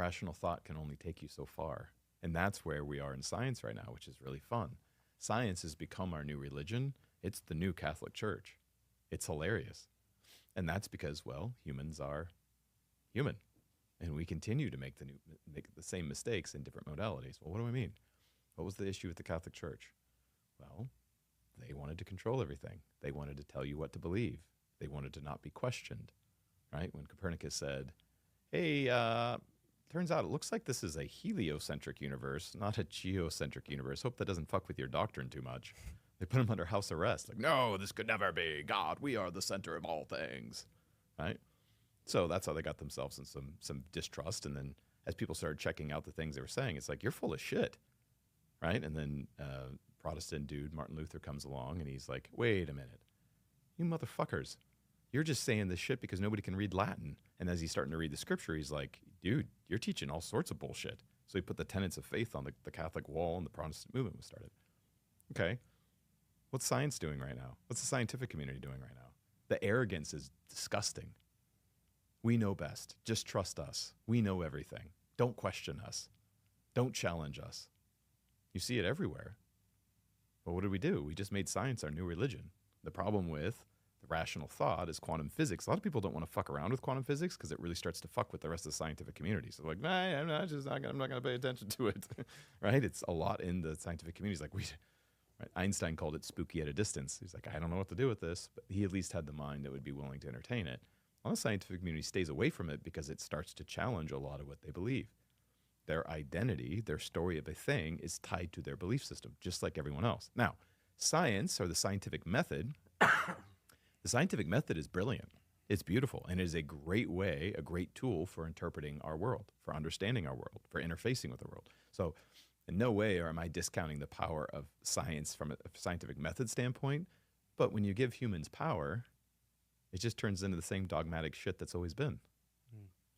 rational thought can only take you so far. And that's where we are in science right now, which is really fun. Science has become our new religion. It's the new Catholic Church. It's hilarious. And that's because, well, humans are human. And we continue to make the same mistakes in different modalities. Well, what do I mean? What was the issue with the Catholic Church? Well, they wanted to control everything. They wanted to tell you what to believe. They wanted to not be questioned, right? When Copernicus said, hey, turns out it looks like this is a heliocentric universe, not a geocentric universe. Hope that doesn't fuck with your doctrine too much. They put him under house arrest. Like, no, this could never be. God, we are the center of all things, right? So that's how they got themselves in some distrust. And then as people started checking out the things they were saying, it's like, you're full of shit, right? And then Protestant dude, Martin Luther, comes along and he's like, wait a minute. You motherfuckers, you're just saying this shit because nobody can read Latin. And as he's starting to read the scripture, he's like, dude, you're teaching all sorts of bullshit. So he put the tenets of faith on the Catholic wall and the Protestant movement was started. Okay. What's science doing right now? What's the scientific community doing right now? The arrogance is disgusting. We know best. Just trust us. We know everything. Don't question us. Don't challenge us. You see it everywhere. Well, what did we do? We just made science our new religion. The problem with the rational thought is quantum physics. A lot of people don't want to fuck around with quantum physics because it really starts to fuck with the rest of the scientific community. So like, nah, I'm not going to pay attention to it, right? It's a lot in the scientific community. It's like right? Einstein called it spooky at a distance. He's like, I don't know what to do with this, but he at least had the mind that would be willing to entertain it. Well, the scientific community stays away from it because it starts to challenge a lot of what they believe. Their identity, their story of a thing is tied to their belief system, just like everyone else. Now, science, or the scientific method, the scientific method is brilliant. It's beautiful, and it is a great way, a great tool for interpreting our world, for understanding our world, for interfacing with the world. So in no way am I discounting the power of science from a scientific method standpoint, but when you give humans power, it just turns into the same dogmatic shit that's always been.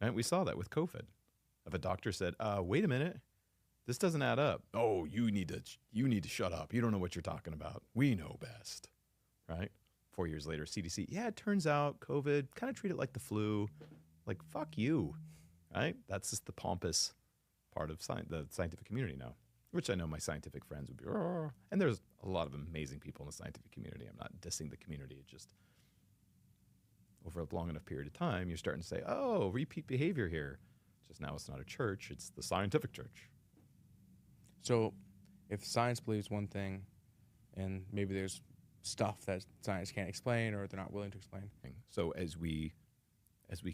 Right? We saw that with COVID. If a doctor said, wait a minute, this doesn't add up. Oh, you need to shut up. You don't know what you're talking about. We know best, right? 4 years later, CDC, yeah, it turns out COVID, kind of treat it like the flu. Like, fuck you, right? That's just the pompous part of the scientific community now, which I know my scientific friends would be, "Arr." And there's a lot of amazing people in the scientific community. I'm not dissing the community. It's just over a long enough period of time, you're starting to say, oh, repeat behavior here. Just now it's not a church, it's the scientific church. So if science believes one thing and maybe there's stuff that science can't explain or they're not willing to explain. So as we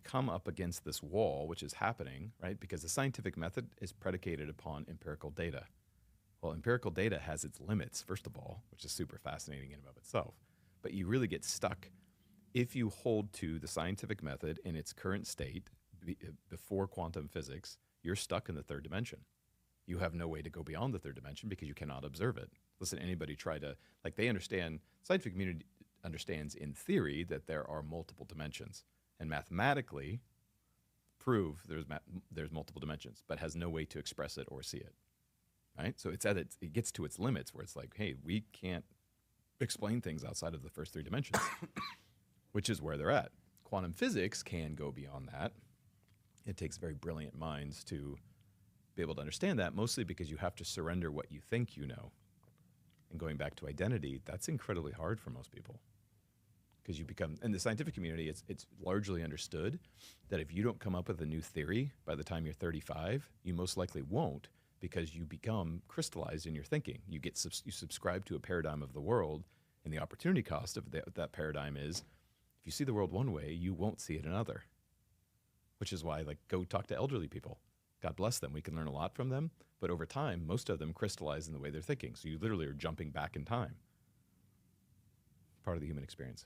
come up against this wall, which is happening, right? Because the scientific method is predicated upon empirical data. Well, empirical data has its limits, first of all, which is super fascinating in and of itself. But you really get stuck if you hold to the scientific method in its current state before quantum physics. You're stuck in the third dimension. You have no way to go beyond the third dimension because you cannot observe it. Listen, anybody try to, like, they understand, scientific community understands in theory that there are multiple dimensions, and mathematically prove there's multiple dimensions, but has no way to express it or see it, right? So it gets to its limits where it's like, hey, we can't explain things outside of the first three dimensions, which is where they're at. Quantum physics can go beyond that. It takes very brilliant minds to be able to understand that, mostly because you have to surrender what you think you know. And going back to identity, that's incredibly hard for most people. Because you become, in the scientific community, it's largely understood that if you don't come up with a new theory by the time you're 35, you most likely won't, because you become crystallized in your thinking. You subscribe to a paradigm of the world, and the opportunity cost of that paradigm is, if you see the world one way, you won't see it another. Which is why, like, go talk to elderly people. God bless them. We can learn a lot from them. But over time, most of them crystallize in the way they're thinking. So you literally are jumping back in time. Part of the human experience.